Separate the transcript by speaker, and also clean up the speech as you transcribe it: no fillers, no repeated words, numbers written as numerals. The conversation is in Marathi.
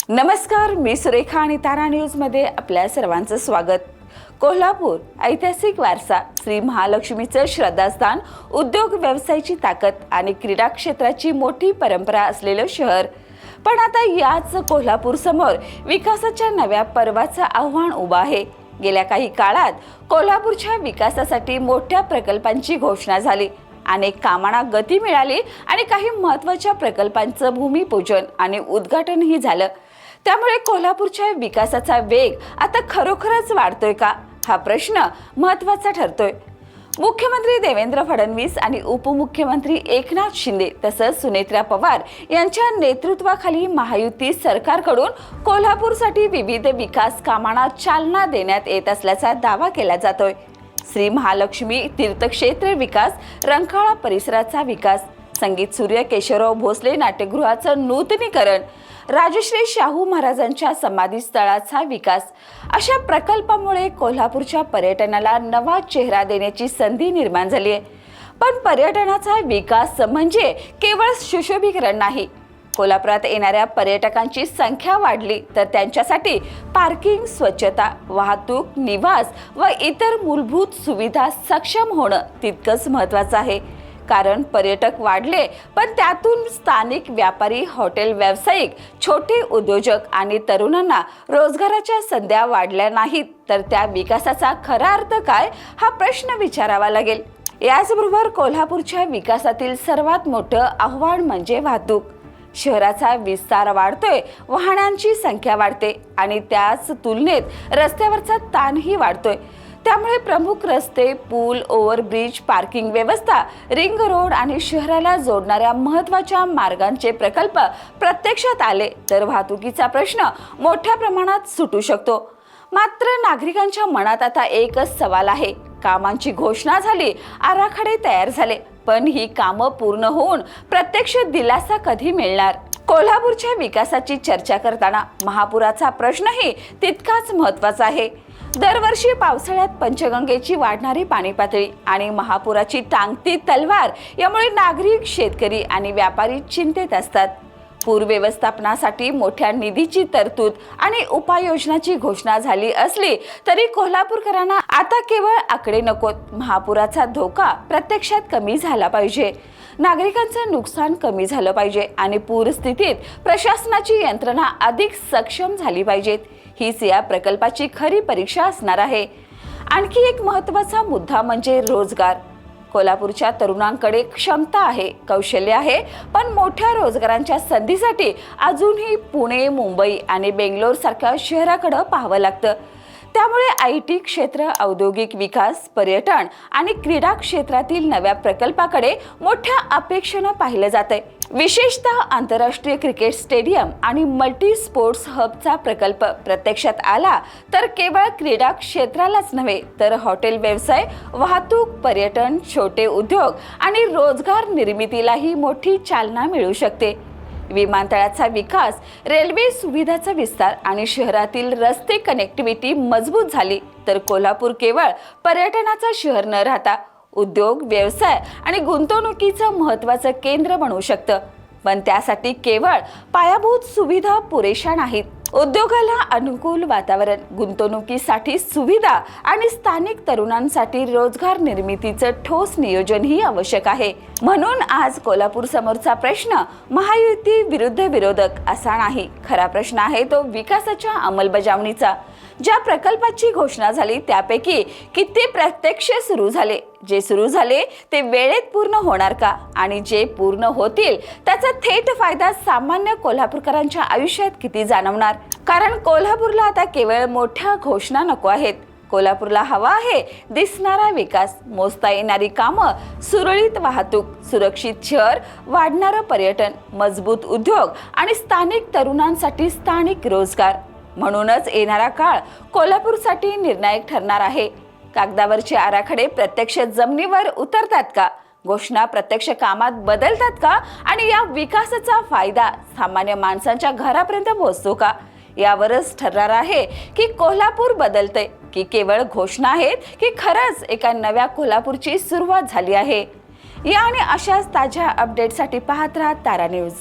Speaker 1: नमस्कार, मी सुरेखा आणि तारा न्यूजमध्ये आपल्या सर्वांचं स्वागत. कोल्हापूर ऐतिहासिक वारसा, श्री महालक्ष्मीचं श्रद्धास्थान, उद्योग व्यवसायाची ताकद आणि क्रीडा क्षेत्राची मोठी परंपरा असलेलं शहर. पण आता याच कोल्हापूर समोर विकासाच्या नव्या पर्वाचं आव्हान उभं आहे. गेल्या काही काळात कोल्हापूरच्या विकासासाठी मोठ्या प्रकल्पांची घोषणा झाली, अनेक कामांना गती मिळाली आणि काही महत्त्वाच्या प्रकल्पांचं भूमिपूजन आणि उद्घाटनही झालं. त्यामुळे कोल्हापूरच्या विकासाचा वेग आता खरोखरच वाढतोय का, हा प्रश्न महत्त्वाचा ठरतोय. मुख्यमंत्री देवेंद्र फडणवीस आणि उपमुख्यमंत्री एकनाथ शिंदे तसंच सुनेत्रा पवार यांच्या नेतृत्वाखाली महायुती सरकारकडून कोल्हापूरसाठी विविध विकास कामांना चालना देण्यात येत असल्याचा दावा केला जातोय. श्री महालक्ष्मी तीर्थक्षेत्र विकास, रंकाळा परिसराचा विकास, संगीत सूर्य केशवराव भोसले नाट्यगृहाचं नूतनीकरण, राजश्री शाहू महाराजांच्या समाधी स्थळाचा विकास, अशा प्रकल्पामुळे कोल्हापूरच्या पर्यटनाला नवा चेहरा देण्याची संधी निर्माण झाली आहे. पण पर्यटनाचा विकास म्हणजे केवळ सुशोभीकरण नाही. कोल्हापुरात येणाऱ्या पर्यटकांची संख्या वाढली तर त्यांच्यासाठी पार्किंग, स्वच्छता, वाहतूक, निवास व इतर मूलभूत सुविधा सक्षम होणं तितकंच महत्त्वाचं आहे. कारण पर्यटक वाढले पण त्यातून स्थानिक व्यापारी, हॉटेल व्यावसायिक, छोटे उद्योजक आणि तरुणांना रोजगाराच्या संधी वाढल्या नाहीत तर त्या विकासाचा खरा अर्थ काय, हा प्रश्न विचारावा लागेल. याचबरोबर कोल्हापूरच्या विकासातील सर्वात मोठं आव्हान म्हणजे वाहतूक. शहराचा विस्तार वाढतोय, वाहनांची संख्या वाढते आणि त्याच तुलनेत रस्त्यावरचा ताणही वाढतोय. त्यामुळे प्रमुख रस्ते, पूल, ओव्हरब्रिज, पार्किंग व्यवस्था, रिंग रोड आणि शहराला जोडणाऱ्या महत्त्वाच्या मार्गांचे प्रकल्प प्रत्यक्षात आले तर वाहतुकीचा प्रश्न मोठ्या प्रमाणात सुटू शकतो. मात्र नागरिकांच्या मनात आता एकच सवाल आहे. कामांची घोषणा झाली, आराखडे तयार झाले, पण ही कामं पूर्ण होऊन प्रत्यक्ष दिलासा कधी मिळणार? कोल्हापूरच्या विकासाची चर्चा करताना महापुराचा प्रश्नही तितकाच महत्त्वाचा आहे. दरवर्षी पावसाळ्यात पंचगंगेची वाढणारी पाणी पातळी आणि महापुराची टांगती तलवार यामुळे नागरिक, शेतकरी आणि व्यापारी चिंतेत असतात. पूर व्यवस्थापनासाठी मोठ्या निधीची तरतूद आणि उपाययोजनाची घोषणा झाली असली तरी कोल्हापूरकरांना आता केवळ आकडे नकोत. महापुराचा धोका प्रत्यक्षात कमी झाला पाहिजे, नागरिकांचं नुकसान कमी झालं पाहिजे आणि पूरस्थितीत प्रशासनाची यंत्रणा अधिक सक्षम झाली पाहिजेत. हीच या प्रकल्पाची खरी परीक्षा असणार आहे. आणखी एक महत्त्वाचा मुद्दा म्हणजे रोजगार. कोल्हापूरच्या तरुणांकडे क्षमता आहे, कौशल्य आहे, पण मोठ्या रोजगारांच्या संधीसाठी अजूनही पुणे, मुंबई आणि बेंगलोर सारख्या शहराकडे पाहावं लागतं. त्यामुळे IT क्षेत्र, औद्योगिक विकास, पर्यटन आणि क्रीडा क्षेत्रातील नव्या प्रकल्पाकडे मोठ्या अपेक्षेनं पाहिलं जातंय. विशेषतः आंतरराष्ट्रीय क्रिकेट स्टेडियम आणि मल्टी स्पोर्ट्स हबचा प्रकल्प प्रत्यक्षात आला तर केवळ क्रीडा क्षेत्रालाच नव्हे तर हॉटेल व्यवसाय, वाहतूक, पर्यटन, छोटे उद्योग आणि रोजगार निर्मितीलाही मोठी चालना मिळू शकते. विमानतळाचा विकास, रेल्वे सुविधाचा विस्तार आणि शहरातील रस्ते कनेक्टिव्हिटी मजबूत झाली तर कोल्हापूर केवळ पर्यटनाचं शहर न राहता उद्योग, व्यवसाय आणि गुंतवणुकीचं महत्त्वाचं केंद्र बनू शकतं. पण त्यासाठी केवळ पायाभूत सुविधा पुरेशा नाहीत. उद्योगाला अनुकूल वातावरण, गुंतवणुकीसाठी सुविधा आणि स्थानिक तरुणांसाठी रोजगार निर्मितीचं ठोस नियोजनही आवश्यक आहे. म्हणून आज कोल्हापूर समोरचा प्रश्न महायुती विरुद्ध विरोधक असा नाही. खरा प्रश्न आहे तो विकासाच्या अंमलबजावणीचा. ज्या प्रकल्पाची घोषणा झाली त्यापैकी किती प्रत्यक्ष सुरू झाले, जे सुरू झाले ते वेळेत पूर्ण होणार का, आणि जे पूर्ण होतील त्याचा थेट फायदा सामान्य कोल्हापूरकरांच्या आयुष्यात किती जाणवणार? कारण कोल्हापूरला आता केवळ मोठ्या घोषणा नको आहेत. कोल्हापूरला हवा आहे दिसणारा विकास, मोजता येणारी कामं, सुरळीत वाहतूक, सुरक्षित शहर, वाढणारं पर्यटन, मजबूत उद्योग आणि स्थानिक तरुणांसाठी स्थानिक रोजगार. म्हणूनच येणारा काळ कोल्हापूरसाठी निर्णायक ठरणार आहे. कागदावरचे आराखडे प्रत्यक्ष जमिनीवर उतरतात का? घोषणा प्रत्यक्ष कामात बदलतात का? आणि या विकासाचा फायदा सामान्य माणसांच्या घरापर्यंत पोहोचतो का? यावरच ठरणार आहे की कोल्हापूर बदलतंय की केवळ घोषणा आहेत की खरंच एका नव्या कोल्हापूरची सुरुवात झाली आहे. या आणि अशाच ताज्या अपडेटसाठी पाहत राहा तारा न्यूज.